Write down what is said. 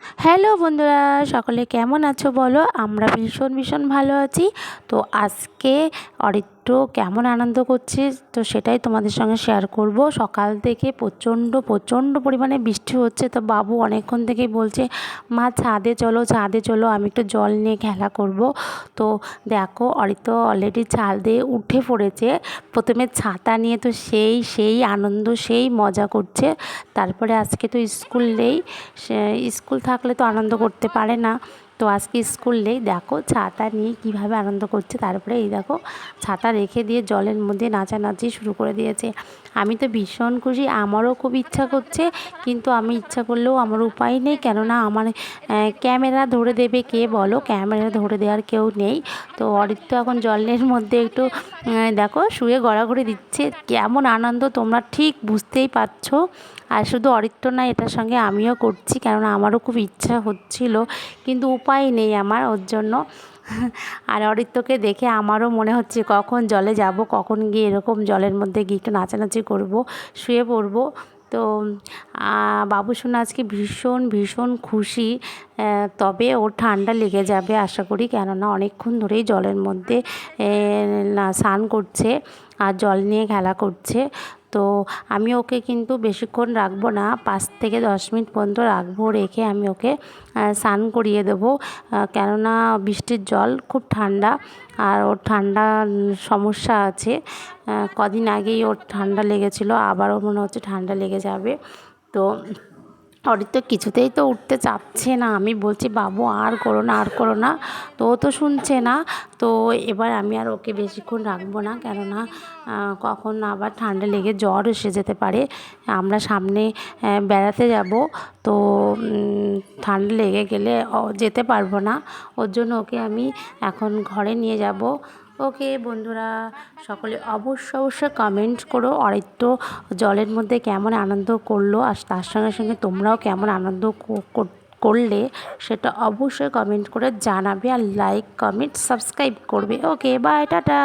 Hello বন্ধুরা, সকলে কেমন আছো বলো? আমরা ভীষণ ভালো আছি। তো আজকে অরিত্র কেমন আনন্দ করছে তো সেটাই তোমাদের সঙ্গে শেয়ার করব। সকাল থেকে প্রচণ্ড পরিমাণে বৃষ্টি হচ্ছে, তো বাবু অনেকক্ষণ থেকেই বলছে মা ছাদে চলো, আমি একটু জল নিয়ে খেলা করব। তো দেখো অরিত্র অলরেডি ছাদে উঠে পড়েছে। প্রথমে ছাতা নিয়ে তো সেই আনন্দ, সেই মজা করছে। তারপরে আজকে তো স্কুল নেই, স্কুল থাকলে তো আনন্দ করতে পারে না। তো আজকে স্কুল নেই, দেখো ছাতা নিয়ে কীভাবে আনন্দ করছে। তারপরে এই দেখো ছাতা রেখে দিয়ে জলের মধ্যে নাচানাচি শুরু করে দিয়েছে। আমি তো ভীষণ খুশি, আমারও খুব ইচ্ছা করছে, কিন্তু আমি ইচ্ছা করলেও আমার উপায় নেই, কেননা আমার ক্যামেরা ধরে দেবে কে বলো? ক্যামেরা ধরে দেওয়ার কেউ নেই। তো অরিত্র এখন জলের মধ্যে একটু দেখো শুয়ে গড়াগড়ি দিচ্ছে। কেমন আনন্দ তোমরা ঠিক বুঝতেই পারছো। আর শুধু অরিত্র না, এটার সঙ্গে আমিও করছি, কেননা আমারও খুব ইচ্ছা হচ্ছিল, কিন্তু উপায় নেই আমার ওর জন্য। আর অরিত্রকে দেখে আমারও মনে হচ্ছে কখন জলে যাব, কখন গিয়ে এরকম জলের মধ্যে গিয়ে একটু নাচানাচি করব, শুয়ে পড়বো। তো বাবু সোনা আজকে ভীষণ খুশি। তবে ওর ঠান্ডা লেগে যাবে আশা করি, কেননা অনেকক্ষণ ধরেই জলের মধ্যে স্নান করছে আর জল নিয়ে খেলা করছে। তো আমি ওকে কিন্তু বেশিক্ষণ রাখবো না, 5 থেকে 10 মিনিট পর্যন্ত রাখবো, রেখে আমি ওকে স্নান করিয়ে দেবো। কেননা বৃষ্টির জল খুব ঠান্ডা, আর ওর ঠান্ডা সমস্যা আছে। কদিন আগেই ওর ঠান্ডা লেগেছিলো, আবারও মনে হচ্ছে ঠান্ডা লেগে যাবে। তো অরিত্র কিছুতেই তো উঠতে চাচ্ছে না, আমি বলছি বাবু আর করো না, তো ও তো শুনছে না। তো এবার আমি আর ওকে বেশিক্ষণ রাখবো না, কেননা কখন আবার ঠান্ডা লেগে জ্বর এসে যেতে পারে। আমরা সামনে বেড়াতে যাব, তো ঠান্ডা লেগে গেলে যেতে পারবো না। ওর জন্য ওকে আমি এখন ঘরে নিয়ে যাব। ওকে বন্ধুরা, সকলে অবশ্যই কমেন্ট করো অরিত্র জলের মধ্যে কেমন আনন্দ করলো, আর তার সঙ্গে তোমরাও কেমন আনন্দ করলে সেটা অবশ্যই কমেন্ট করে জানাবে, আর লাইক কমেন্ট সাবস্ক্রাইব করবে। Okay bye, tata.